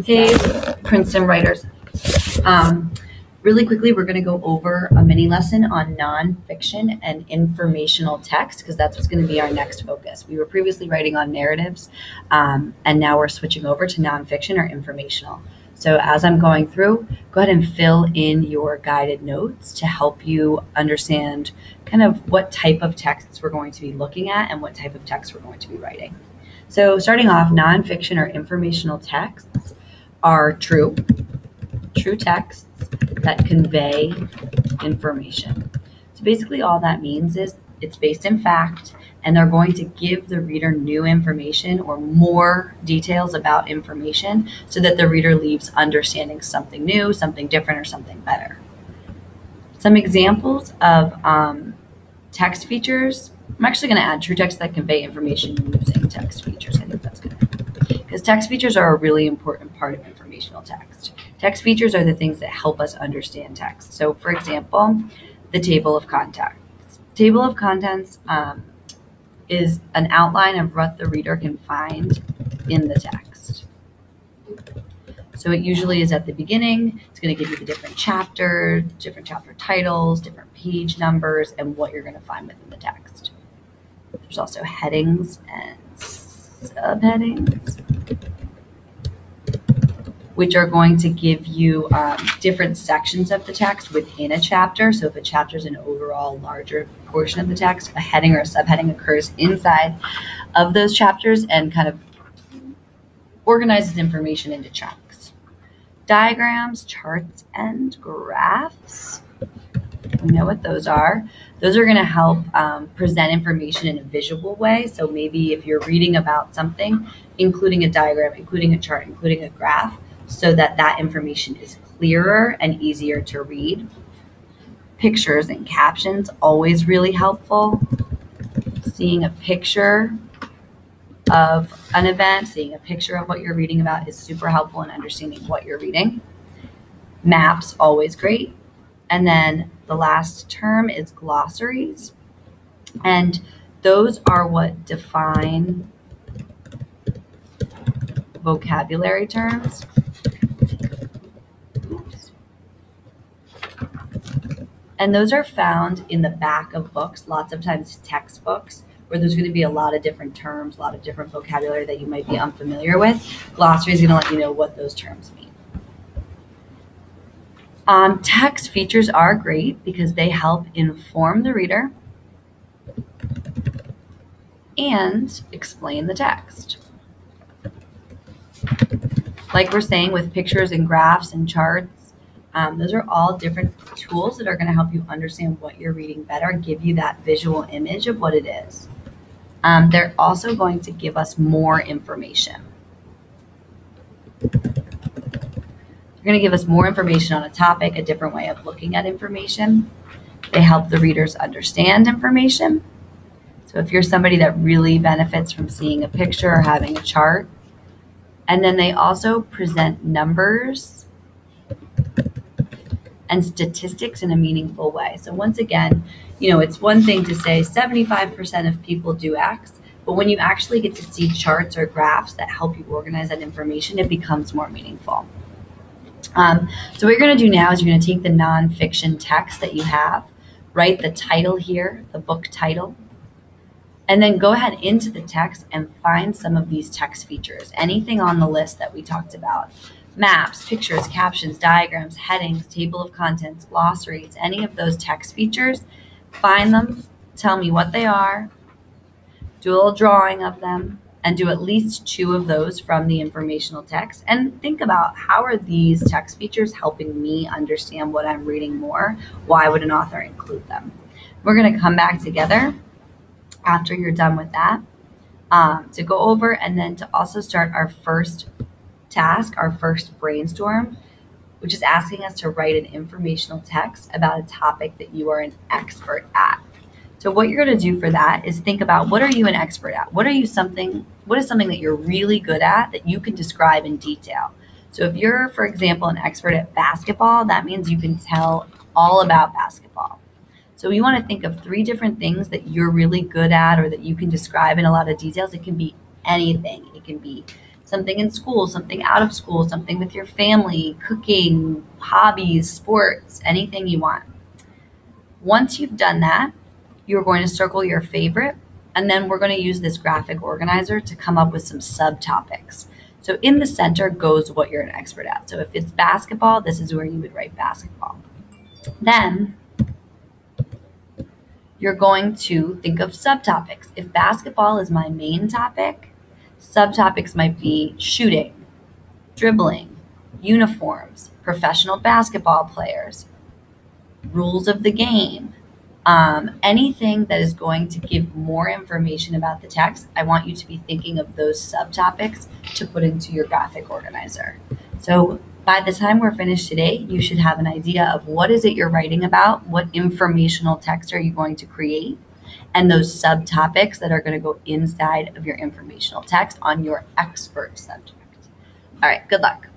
Hey, Princeton writers. Really quickly, we're going to go over a mini lesson on nonfiction and informational text because that's what's going to be our next focus. We were previously writing on narratives, and now we're switching over to nonfiction or informational. So as I'm going through, go ahead and fill in your guided notes to help you understand kind of what type of texts we're going to be looking at and what type of text we're going to be writing. So starting off, nonfiction or informational texts are true texts that convey information. So basically all that means is it's based in fact, and they're going to give the reader new information or more details about information so that the reader leaves understanding something new, something different, or something better. Some examples of text features. I'm actually going to add true text that convey information using text features. I think that's good because text features are a really important part of informational text. Text features are the things that help us understand text. So for example, the table of contents. Table of contents is an outline of what the reader can find in the text. So it usually is at the beginning. It's going to give you the different chapter titles, different page numbers, and what you're going to find within the text. There's also headings and subheadings, which are going to give you different sections of the text within a chapter. So if a chapter is an overall larger portion of the text, a heading or a subheading occurs inside of those chapters and kind of organizes information into chunks. Diagrams, charts, and graphs. We know what those are. Those are going to help present information in a visual way. So maybe if you're reading about something, including a diagram, including a chart, including a graph, so that that information is clearer and easier to read. Pictures and captions, always really helpful. Seeing a picture of an event, seeing a picture of what you're reading about is super helpful in understanding what you're reading. Maps, always great. And then the last term is glossaries. And those are what define vocabulary terms. And those are found in the back of books, lots of times textbooks, where there's going to be a lot of different terms, a lot of different vocabulary that you might be unfamiliar with. Glossary is going to let you know what those terms mean. Text features are great because they help inform the reader and explain the text. Like we're saying with pictures and graphs and charts, those are all different tools that are going to help you understand what you're reading better and give you that visual image of what it is. They're also going to give us more information. They're going to give us more information on a topic, a different way of looking at information. They help the readers understand information. So if you're somebody that really benefits from seeing a picture or having a chart, and then they also present numbers and statistics in a meaningful way. So once again, it's one thing to say 75% of people do X, but when you actually get to see charts or graphs that help you organize that information, it becomes more meaningful. So what you're going to do now is you're going to take the nonfiction text that you have, write the title here, the book title, and then go ahead into the text and find some of these text features, anything on the list that we talked about. Maps, pictures, captions, diagrams, headings, table of contents, glossaries, any of those text features, find them, tell me what they are, do a little drawing of them, and do at least 2 of those from the informational text. And think about, how are these text features helping me understand what I'm reading more? Why would an author include them? We're going to come back together after you're done with that to go over and then to also start our first task, our first brainstorm, which is asking us to write an informational text about a topic that you are an expert at. So what you're going to do for that is think about, what are you an expert at? What is something that you're really good at that you can describe in detail? So if you're, for example, an expert at basketball, that means you can tell all about basketball. So you want to think of 3 different things that you're really good at or that you can describe in a lot of details. It can be anything. It can be something in school, something out of school, something with your family, cooking, hobbies, sports, anything you want. Once you've done that, you're going to circle your favorite, and then we're going to use this graphic organizer to come up with some subtopics. So in the center goes what you're an expert at. So if it's basketball, this is where you would write basketball. Then you're going to think of subtopics. If basketball is my main topic, subtopics might be shooting, dribbling, uniforms, professional basketball players, rules of the game, anything that is going to give more information about the text. I want you to be thinking of those subtopics to put into your graphic organizer. So by the time we're finished today, you should have an idea of what is it you're writing about, what informational text are you going to create, and those subtopics that are going to go inside of your informational text on your expert subject. All right, good luck.